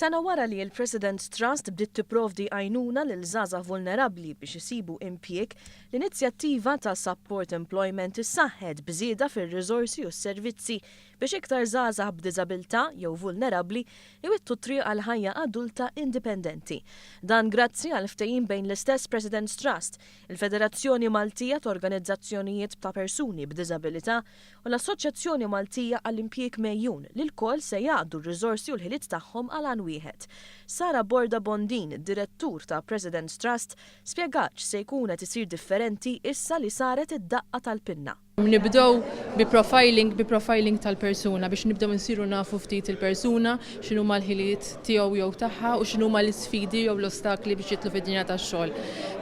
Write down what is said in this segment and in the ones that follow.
Sena wara li l-President's Trust bdiet tipprovdi għajnuna lil żgħażagħ vulnerabbli biex isibu impjieg, l-inizjattiva ta' Support Employment issaħħet bżieda fir-riżorsi u s-servizzi biex iktar żgħażagħ b'diżabilità jew vulnerabbli iwittu triq għal ħajja adulta indipendenti. Dan grazzi għal ftehim bejn l-istess President's Trust, il-Federazzjoni Maltija ta' Organizzazzjonijiet ta' Persuni b'Diżabilità u l-Assoċjazzjoni Maltija għall-Impjieg Mejjun li l-kol se jgħaddu r-riżorsi u l-ħiliet tagħhom għal wieħed. Sara Borda Bondin, direttur ta' President's Trust, spjegat se jkun qed isir differenti issa li saret id-daqqa tal-pinna. Nibdew bi profiling tal-persuna biex nibdew nsiru nafu ftit il-persuna, x'inhu l-ħiliet tiegħu jew tagħha u x'inhu l-isfidi jew l-ostakli biex jitlu fid-dinja tax-xogħol.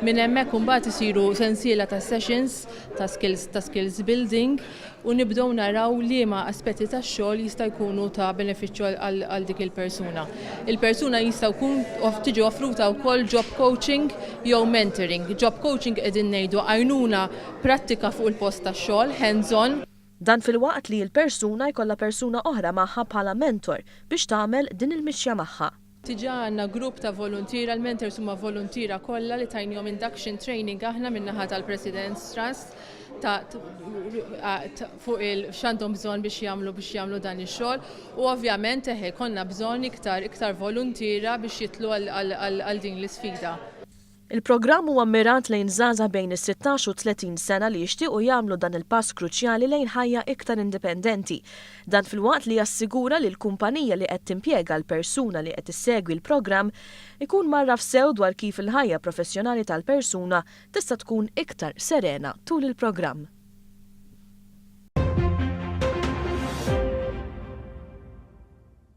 Minn hemmhekk imbagħad isiru sensiela ta' sessions ta' skills building u nibdew naraw liema aspetti tax-xogħol jista' jkunu ta' benefiċċju għal dik il-persuna. Il-persuna jista' jkun tiġi offruta wkoll job coaching jew mentoring. Job coaching qegħdin ngħidu għajnuna prattika fuq il-post tax-xogħol, hands-on. Dan fil-waqt li l-persuna jkollha persuna oħra magħha bħala mentor biex tagħmel din il-mixja magħha. Tiġa għandna grupp ta' volontira, l-mentors huma volontira kollha li tajnihom induction training aħna min-naħa tal-President's Trust fuq x'għandhom bżonn biex jagħmlu dan ix-xogħol u ovvjament konna bżonn iktar volontira biex jitlu għal din l-isfida. Il-programm huwa mmirat lejn żgħażagħ bejn is-16 u 30 sena li jixtiequ jagħmlu dan il-pass kruċjali lejn ħajja iktar indipendenti. Dan filwaqt li jassigura li l-kumpanija li qed timpjega l-persuna li qed issegwi l-programm ikun marraf sew dwar kif il-ħajja professjonali tal-persuna tista' tkun iktar serena tul il-programm.